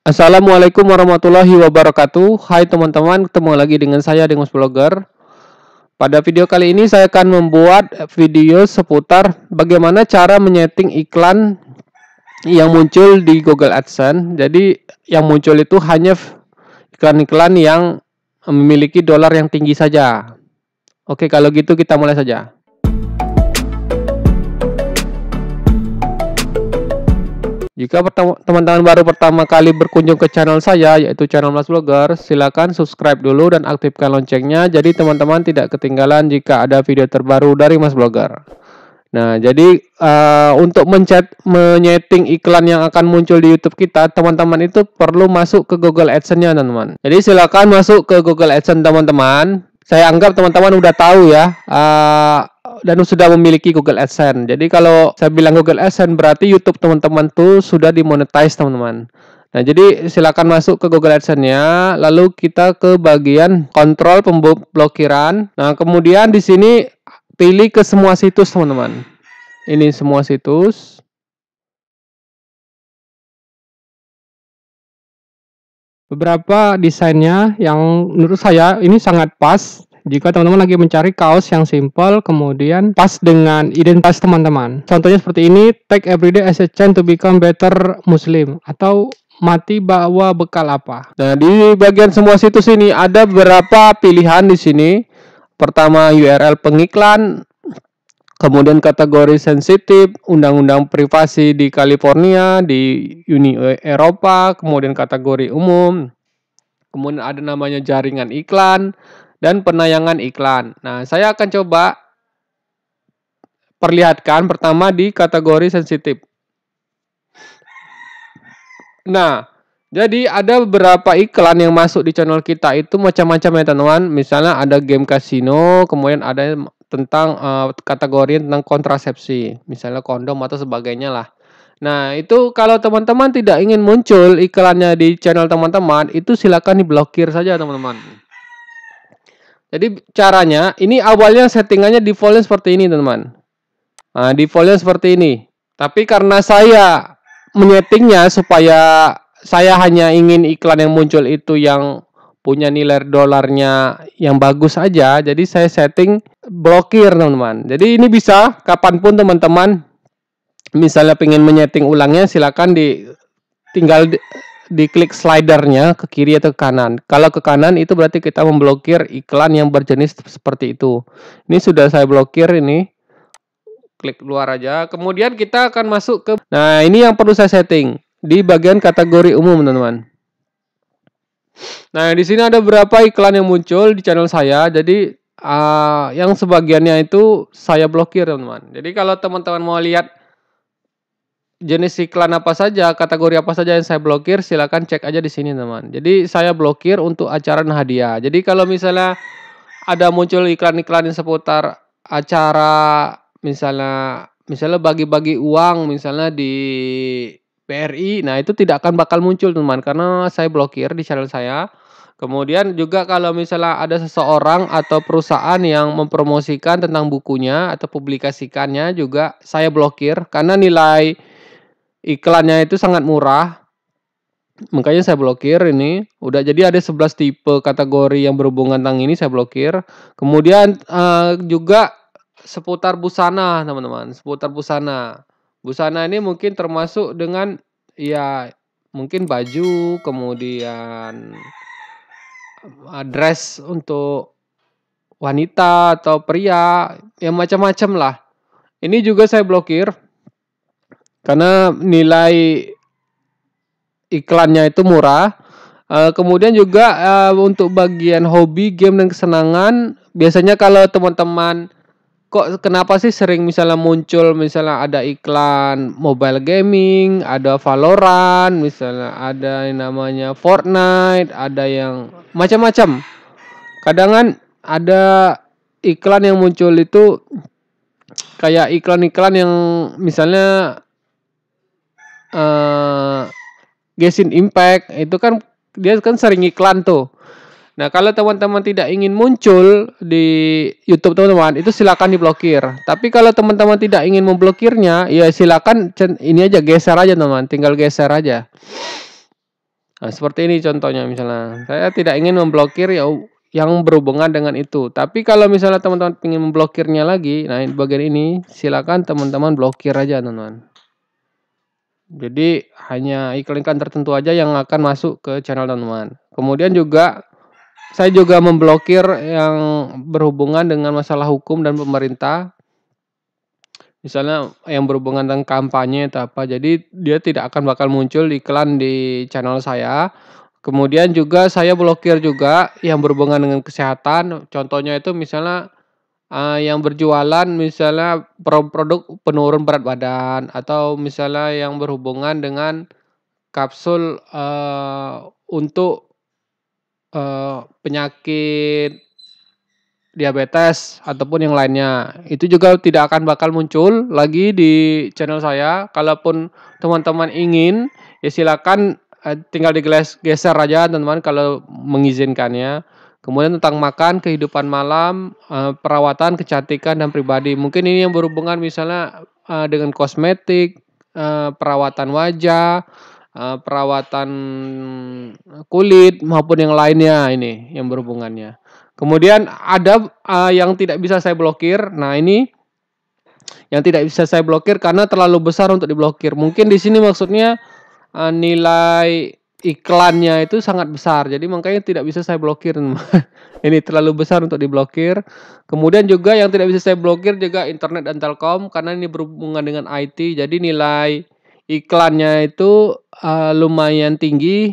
Assalamualaikum warahmatullahi wabarakatuh. Hai teman-teman, ketemu lagi dengan saya Dengus Blogger. Pada video kali ini saya akan membuat video seputar bagaimana cara menyeting iklan yang muncul di Google AdSense. Jadi yang muncul itu hanya iklan-iklan yang memiliki dolar yang tinggi saja. Oke, kalau gitu kita mulai saja. Jika teman-teman baru pertama kali berkunjung ke channel saya, yaitu channel Mas Blogger, silakan subscribe dulu dan aktifkan loncengnya, jadi teman-teman tidak ketinggalan jika ada video terbaru dari Mas Blogger. Nah, jadi untuk menyeting iklan yang akan muncul di YouTube kita, teman-teman itu perlu masuk ke Google AdSense-nya, teman-teman. Jadi silakan masuk ke Google AdSense, teman-teman. Saya anggap teman-teman udah tahu ya, dan sudah memiliki Google AdSense. Jadi kalau saya bilang Google AdSense berarti YouTube teman-teman tuh sudah dimonetize, teman-teman. Nah, jadi silakan masuk ke Google AdSense-nya, lalu kita ke bagian kontrol pemblokiran. Nah, kemudian di sini pilih ke semua situs, teman-teman. Ini semua situs. Beberapa desainnya yang menurut saya ini sangat pas jika teman-teman lagi mencari kaos yang simple kemudian pas dengan identitas teman-teman. Contohnya seperti ini, take everyday as a chance to become better Muslim, atau mati bawa bekal apa. Nah, di bagian semua situs ini ada beberapa pilihan di sini. Pertama, URL pengiklan, kemudian kategori sensitif, undang-undang privasi di California, di Uni Eropa, kemudian kategori umum, kemudian ada namanya jaringan iklan, dan penayangan iklan. Nah, saya akan coba perlihatkan pertama di kategori sensitif. Nah, jadi ada beberapa iklan yang masuk di channel kita itu macam-macam ya teman-teman. Misalnya ada game kasino, kemudian ada tentang kategori tentang kontrasepsi, misalnya kondom atau sebagainya lah. Nah, itu kalau teman-teman tidak ingin muncul iklannya di channel teman-teman, itu silakan diblokir saja, teman-teman. Jadi caranya, ini awalnya settingannya defaultnya seperti ini, teman-teman. Nah, defaultnya seperti ini. Tapi karena saya menyetingnya supaya saya hanya ingin iklan yang muncul itu yang punya nilai dolarnya yang bagus aja, jadi saya setting blokir, teman-teman. Jadi ini bisa kapanpun teman-teman misalnya pengen menyeting ulangnya, silakan tinggal diklik slidernya ke kiri atau ke kanan. Kalau ke kanan itu berarti kita memblokir iklan yang berjenis seperti itu. Ini sudah saya blokir ini. Klik keluar aja. Kemudian kita akan masuk ke, nah ini yang perlu saya setting di bagian kategori umum, teman-teman. Nah, di sini ada beberapa iklan yang muncul di channel saya. Jadi yang sebagiannya itu saya blokir, teman-teman. Jadi kalau teman-teman mau lihat jenis iklan apa saja, kategori apa saja yang saya blokir, silakan cek aja di sini, teman. Jadi saya blokir untuk acara dan hadiah. Jadi kalau misalnya ada muncul iklan-iklan yang seputar acara, misalnya bagi-bagi uang, misalnya di BRI, nah itu tidak akan bakal muncul, teman, karena saya blokir di channel saya. Kemudian juga kalau misalnya ada seseorang atau perusahaan yang mempromosikan tentang bukunya atau publikasikannya juga saya blokir karena nilai iklannya itu sangat murah. Makanya saya blokir ini. Udah, jadi ada 11 tipe kategori yang berhubungan tentang ini saya blokir. Kemudian juga seputar busana, teman-teman. Seputar busana. Busana ini mungkin termasuk dengan ya mungkin baju, kemudian dress untuk wanita atau pria, yang macam-macam lah. Ini juga saya blokir karena nilai iklannya itu murah. Kemudian juga untuk bagian hobi, game dan kesenangan, biasanya kalau teman-teman kok kenapa sih sering misalnya muncul misalnya ada iklan mobile gaming, ada Valorant, misalnya ada yang namanya Fortnite, ada yang macam-macam. Kadang kan ada iklan yang muncul itu kayak iklan-iklan yang misalnya Genshin Impact, itu kan dia kan sering iklan tuh. Nah, kalau teman-teman tidak ingin muncul di YouTube teman-teman, itu silakan diblokir. Tapi kalau teman-teman tidak ingin memblokirnya, ya silakan ini aja, geser aja, teman. Tinggal geser aja. Nah, seperti ini contohnya misalnya. Saya tidak ingin memblokir yang berhubungan dengan itu. Tapi kalau misalnya teman-teman ingin memblokirnya lagi, nah di bagian ini silakan teman-teman blokir aja teman-teman. Jadi hanya iklan-iklan tertentu aja yang akan masuk ke channel teman-teman. Kemudian juga saya juga memblokir yang berhubungan dengan masalah hukum dan pemerintah. Misalnya yang berhubungan dengan kampanye atau apa. Jadi dia tidak akan bakal muncul iklan di channel saya. Kemudian juga saya blokir juga yang berhubungan dengan kesehatan. Contohnya itu misalnya yang berjualan misalnya produk penurun berat badan atau misalnya yang berhubungan dengan kapsul untuk penyakit diabetes ataupun yang lainnya. Itu juga tidak akan bakal muncul lagi di channel saya. Kalaupun teman-teman ingin, ya silakan tinggal digeser aja teman-teman kalau mengizinkannya. Kemudian tentang makan, kehidupan malam, perawatan, kecantikan dan pribadi. Mungkin ini yang berhubungan misalnya dengan kosmetik, perawatan wajah, perawatan kulit maupun yang lainnya ini yang berhubungannya. Kemudian ada yang tidak bisa saya blokir. Nah, ini yang tidak bisa saya blokir karena terlalu besar untuk diblokir. Mungkin di sini maksudnya nilai iklannya itu sangat besar. Jadi makanya tidak bisa saya blokir. Ini terlalu besar untuk diblokir. Kemudian juga yang tidak bisa saya blokir juga internet dan telkom karena ini berhubungan dengan IT. Jadi nilai iklannya itu lumayan tinggi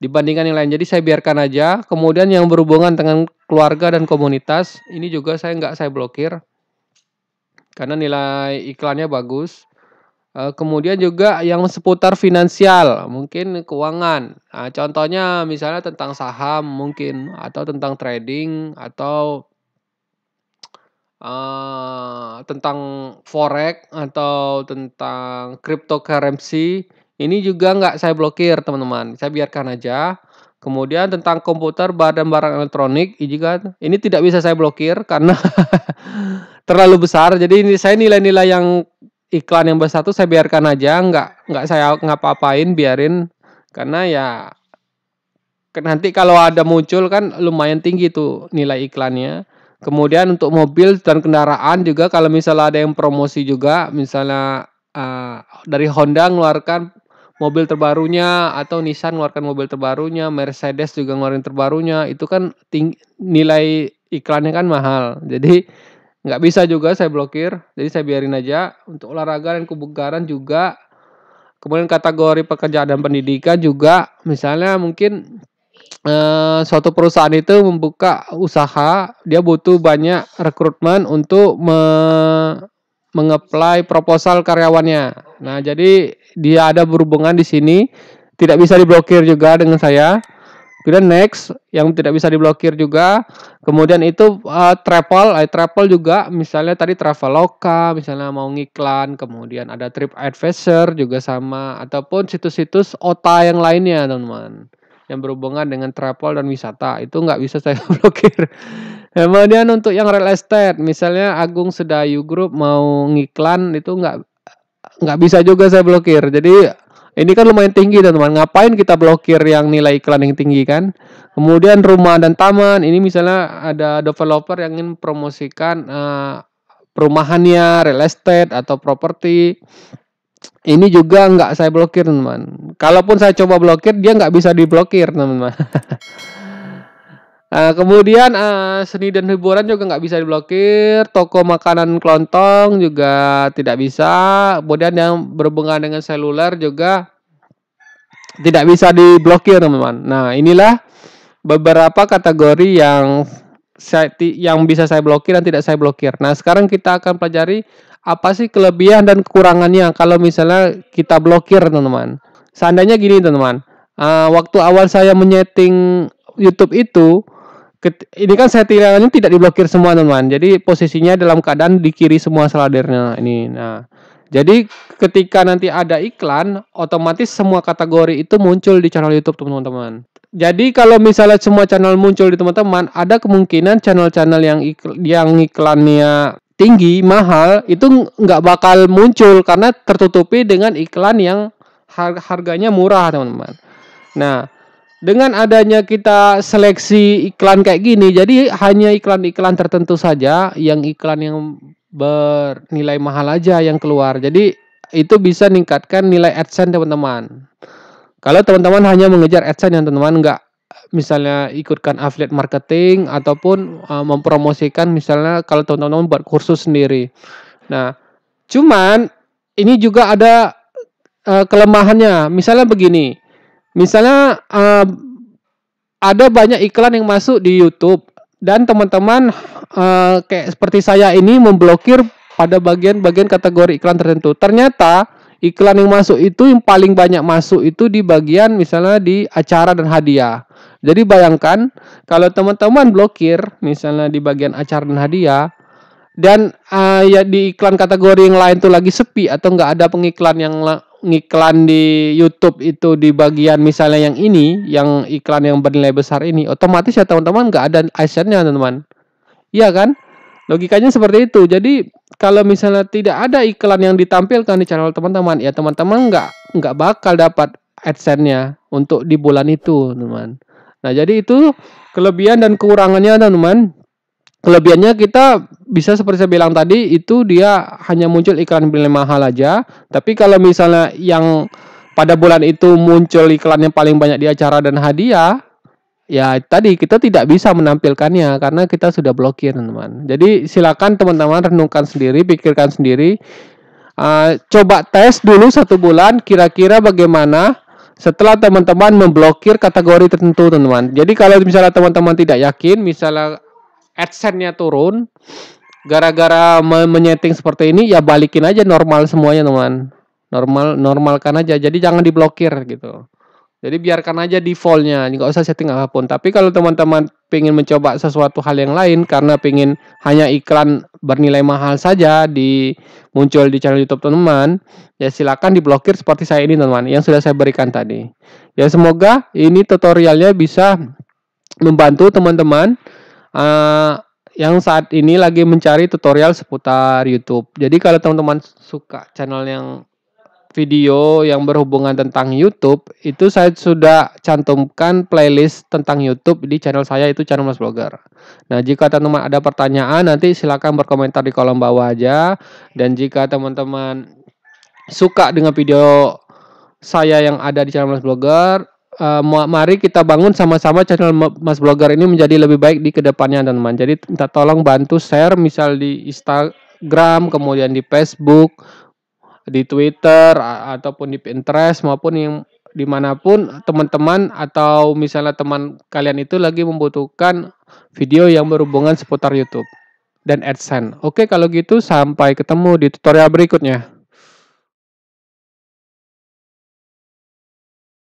dibandingkan yang lain. Jadi saya biarkan aja. Kemudian yang berhubungan dengan keluarga dan komunitas, ini juga saya blokir. Karena nilai iklannya bagus. Kemudian juga yang seputar finansial, mungkin keuangan. Nah, contohnya misalnya tentang saham mungkin, atau tentang trading, atau tentang forex, atau tentang cryptocurrency. Ini juga nggak saya blokir teman-teman, saya biarkan aja. Kemudian tentang komputer dan barang elektronik, ini tidak bisa saya blokir karena terlalu besar. Jadi ini saya nilai-nilai yang iklan yang besar tuh saya biarkan aja, nggak saya ngapa-apain, biarin. Karena ya nanti kalau ada muncul kan lumayan tinggi tuh nilai iklannya. Kemudian untuk mobil dan kendaraan juga kalau misalnya ada yang promosi juga, misalnya dari Honda ngeluarkan mobil terbarunya atau Nissan ngeluarkan mobil terbarunya, Mercedes juga ngeluarin terbarunya, itu kan nilai iklannya kan mahal. Jadi nggak bisa juga saya blokir, jadi saya biarin aja. Untuk olahraga dan kebugaran juga. Kemudian kategori pekerjaan dan pendidikan juga, misalnya mungkin suatu perusahaan itu membuka usaha, dia butuh banyak rekrutmen untuk mengapply proposal karyawannya. Nah, jadi dia ada berhubungan di sini, tidak bisa diblokir juga dengan saya. Kemudian next, yang tidak bisa diblokir juga. Kemudian itu travel juga, misalnya tadi Traveloka, misalnya mau ngiklan, kemudian ada TripAdvisor juga sama, ataupun situs-situs OTA yang lainnya, teman-teman. Yang berhubungan dengan travel dan wisata, itu nggak bisa saya blokir. Kemudian untuk yang real estate, misalnya Agung Sedayu Group mau ngiklan, itu nggak bisa juga saya blokir. Jadi ini kan lumayan tinggi teman-teman. Ngapain kita blokir yang nilai iklan yang tinggi kan? Kemudian rumah dan taman. Ini misalnya ada developer yang ingin promosikan perumahannya, real estate atau properti. Ini juga nggak saya blokir teman-teman. Kalaupun saya coba blokir, dia nggak bisa diblokir teman-teman. Kemudian seni dan hiburan juga nggak bisa diblokir. Toko makanan kelontong juga tidak bisa. Kemudian yang berhubungan dengan seluler juga tidak bisa diblokir teman-teman. Nah, inilah beberapa kategori yang bisa saya blokir dan tidak saya blokir. Nah, sekarang kita akan pelajari apa sih kelebihan dan kekurangannya kalau misalnya kita blokir teman-teman. Seandainya gini teman-teman, waktu awal saya menyeting YouTube itu, ini kan settingannya tidak diblokir semua teman-teman. Jadi posisinya dalam keadaan di kiri semua seladernya ini. Nah, jadi ketika nanti ada iklan, otomatis semua kategori itu muncul di channel YouTube teman-teman. Jadi kalau misalnya semua channel muncul di teman-teman, ada kemungkinan channel-channel yang iklannya tinggi, mahal, itu nggak bakal muncul karena tertutupi dengan iklan yang harganya murah teman-teman. Nah, dengan adanya kita seleksi iklan kayak gini, jadi hanya iklan-iklan tertentu saja, iklan yang bernilai mahal aja yang keluar. Jadi itu bisa meningkatkan nilai AdSense teman-teman. Kalau teman-teman hanya mengejar AdSense yang teman-teman nggak misalnya ikutkan affiliate marketing ataupun mempromosikan misalnya kalau teman-teman buat kursus sendiri. Nah, cuman ini juga ada kelemahannya. Misalnya begini, misalnya ada banyak iklan yang masuk di YouTube dan teman-teman kayak seperti saya ini memblokir pada bagian-bagian kategori iklan tertentu. Ternyata iklan yang masuk itu yang paling banyak masuk itu di bagian misalnya di acara dan hadiah. Jadi bayangkan kalau teman-teman blokir misalnya di bagian acara dan hadiah dan ya di iklan kategori yang lain tuh lagi sepi atau nggak ada pengiklan yang ngiklan di YouTube itu di bagian misalnya yang ini, yang iklan yang bernilai besar ini, otomatis ya teman-teman nggak ada AdSense-nya teman-teman. Iya kan? Logikanya seperti itu. Jadi kalau misalnya tidak ada iklan yang ditampilkan di channel teman-teman, ya teman-teman nggak bakal dapat AdSense-nya untuk di bulan itu, teman. Nah, jadi itu kelebihan dan kekurangannya, teman-teman. Kelebihannya kita bisa seperti saya bilang tadi, itu dia hanya muncul iklan bernilai mahal aja. Tapi kalau misalnya yang pada bulan itu muncul iklan yang paling banyak di acara dan hadiah, ya tadi kita tidak bisa menampilkannya karena kita sudah blokir, teman-teman. Jadi silakan teman-teman renungkan sendiri, pikirkan sendiri. Coba tes dulu 1 bulan kira-kira bagaimana setelah teman-teman memblokir kategori tertentu, teman-teman. Jadi kalau misalnya teman-teman tidak yakin, misalnya AdSense-nya turun gara-gara menyeting seperti ini, ya balikin aja normal semuanya, teman. Normalkan aja. Jadi jangan diblokir gitu. Jadi biarkan aja default-nya, nggak usah setting apapun. Tapi kalau teman-teman pengen mencoba sesuatu hal yang lain karena pengen hanya iklan bernilai mahal saja muncul di channel YouTube teman-teman, ya silakan diblokir seperti saya ini, teman-teman, yang sudah saya berikan tadi. Ya semoga ini tutorialnya bisa membantu teman-teman yang saat ini lagi mencari tutorial seputar YouTube. Jadi kalau teman-teman suka channel yang video yang berhubungan tentang YouTube, itu saya sudah cantumkan playlist tentang YouTube di channel saya, itu channel Mas Blogger. Nah, jika teman-teman ada pertanyaan, nanti silakan berkomentar di kolom bawah aja. Dan jika teman-teman suka dengan video saya yang ada di channel Mas Blogger, mari kita bangun sama-sama channel Mas Blogger ini menjadi lebih baik di kedepannya, teman-teman. Jadi minta tolong bantu share misal di Instagram, kemudian di Facebook, di Twitter, ataupun di Pinterest, maupun yang dimanapun teman-teman atau misalnya teman kalian itu lagi membutuhkan video yang berhubungan seputar YouTube dan AdSense. Oke, kalau gitu sampai ketemu di tutorial berikutnya.